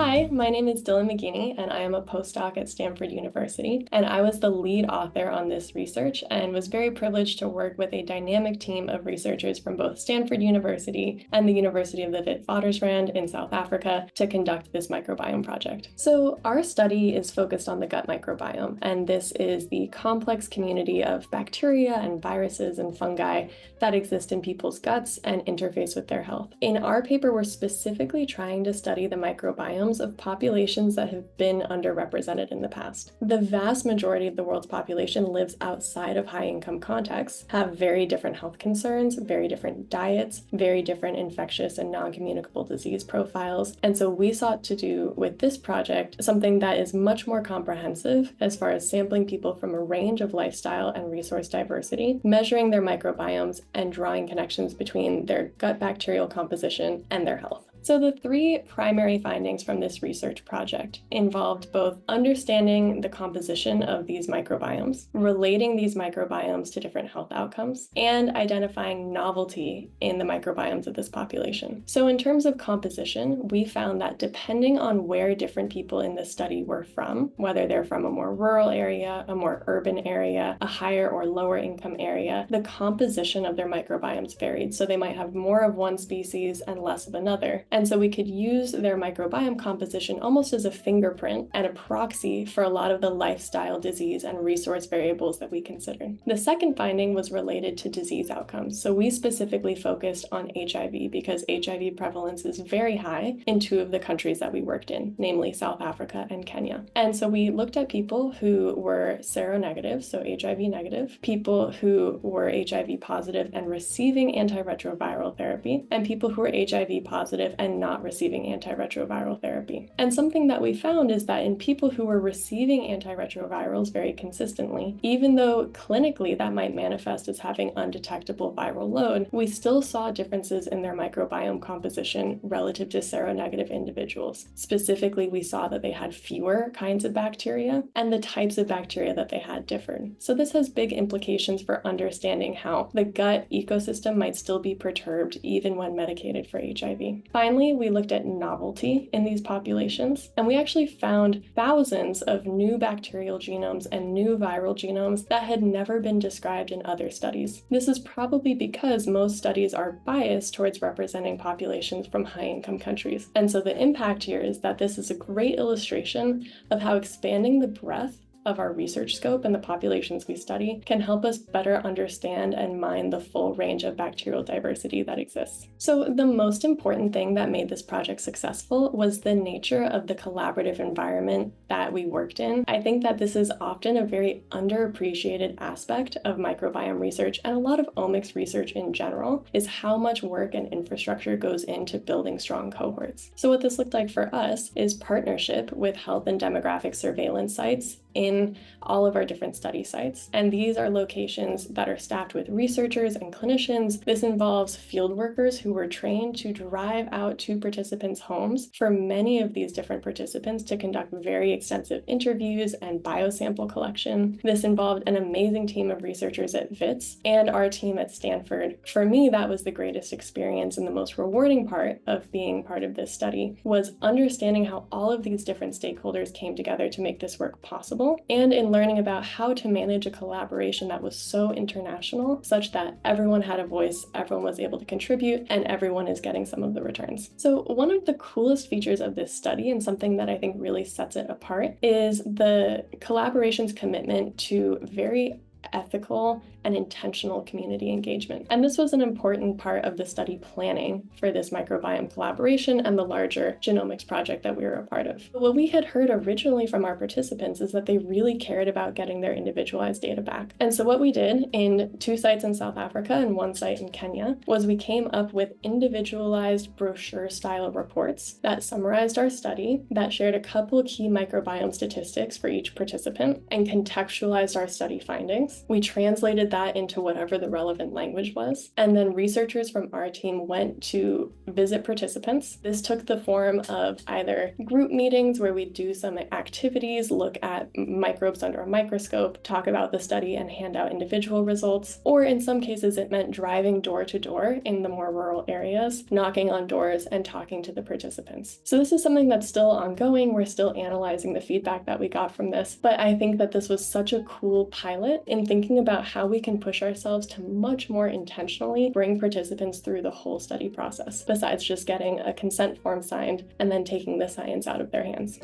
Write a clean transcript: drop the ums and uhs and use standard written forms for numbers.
Hi, my name is Dylan Maghini, and I am a postdoc at Stanford University. And I was the lead author on this research and was very privileged to work with a dynamic team of researchers from both Stanford University and the University of the Witwatersrand in South Africa to conduct this microbiome project. So our study is focused on the gut microbiome, and this is the complex community of bacteria and viruses and fungi that exist in people's guts and interface with their health. In our paper, we're specifically trying to study the microbiomes of populations that have been underrepresented in the past. The vast majority of the world's population lives outside of high-income contexts, have very different health concerns, very different diets, very different infectious and non-communicable disease profiles. And so we sought to do with this project something that is much more comprehensive as far as sampling people from a range of lifestyle and resource diversity, measuring their microbiomes, and drawing connections between their gut bacterial composition and their health. So the three primary findings from this research project involved both understanding the composition of these microbiomes, relating these microbiomes to different health outcomes, and identifying novelty in the microbiomes of this population. So in terms of composition, we found that depending on where different people in this study were from, whether they're from a more rural area, a more urban area, a higher or lower income area, the composition of their microbiomes varied. So they might have more of one species and less of another. And so we could use their microbiome composition almost as a fingerprint and a proxy for a lot of the lifestyle, disease, and resource variables that we considered. The second finding was related to disease outcomes. So we specifically focused on HIV because HIV prevalence is very high in two of the countries that we worked in, namely South Africa and Kenya. And so we looked at people who were seronegative, so HIV negative, people who were HIV positive and receiving antiretroviral therapy, and people who were HIV positive and not receiving antiretroviral therapy. And something that we found is that in people who were receiving antiretrovirals very consistently, even though clinically that might manifest as having undetectable viral load, we still saw differences in their microbiome composition relative to seronegative individuals. Specifically, we saw that they had fewer kinds of bacteria, and the types of bacteria that they had differed. So this has big implications for understanding how the gut ecosystem might still be perturbed even when medicated for HIV. Finally, we looked at novelty in these populations, and we actually found thousands of new bacterial genomes and new viral genomes that had never been described in other studies. This is probably because most studies are biased towards representing populations from high-income countries. And so the impact here is that this is a great illustration of how expanding the breadth of our research scope and the populations we study can help us better understand and mine the full range of bacterial diversity that exists. So the most important thing that made this project successful was the nature of the collaborative environment that we worked in. I think that this is often a very underappreciated aspect of microbiome research and a lot of omics research in general is how much work and infrastructure goes into building strong cohorts. So what this looked like for us is partnership with health and demographic surveillance sites in all of our different study sites. And these are locations that are staffed with researchers and clinicians. This involves field workers who were trained to drive out to participants' homes for many of these different participants to conduct very extensive interviews and biosample collection. This involved an amazing team of researchers at WITS and our team at Stanford. For me, that was the greatest experience and the most rewarding part of being part of this study was understanding how all of these different stakeholders came together to make this work possible, and in learning about how to manage a collaboration that was so international, such that everyone had a voice, everyone was able to contribute, and everyone is getting some of the returns. So one of the coolest features of this study, and something that I think really sets it apart, is the collaboration's commitment to very ethical and intentional community engagement. And this was an important part of the study planning for this microbiome collaboration and the larger genomics project that we were a part of. What we had heard originally from our participants is that they really cared about getting their individualized data back. And so what we did in 2 sites in South Africa and 1 site in Kenya was we came up with individualized brochure-style reports that summarized our study, that shared a couple key microbiome statistics for each participant, and contextualized our study findings. We translated that into whatever the relevant language was. And then researchers from our team went to visit participants. This took the form of either group meetings where we do some activities, look at microbes under a microscope, talk about the study, and hand out individual results. Or in some cases, it meant driving door to door in the more rural areas, knocking on doors and talking to the participants. So this is something that's still ongoing. We're still analyzing the feedback that we got from this, but I think that this was such a cool pilot in thinking about how we can push ourselves to much more intentionally bring participants through the whole study process, besides just getting a consent form signed and then taking the science out of their hands.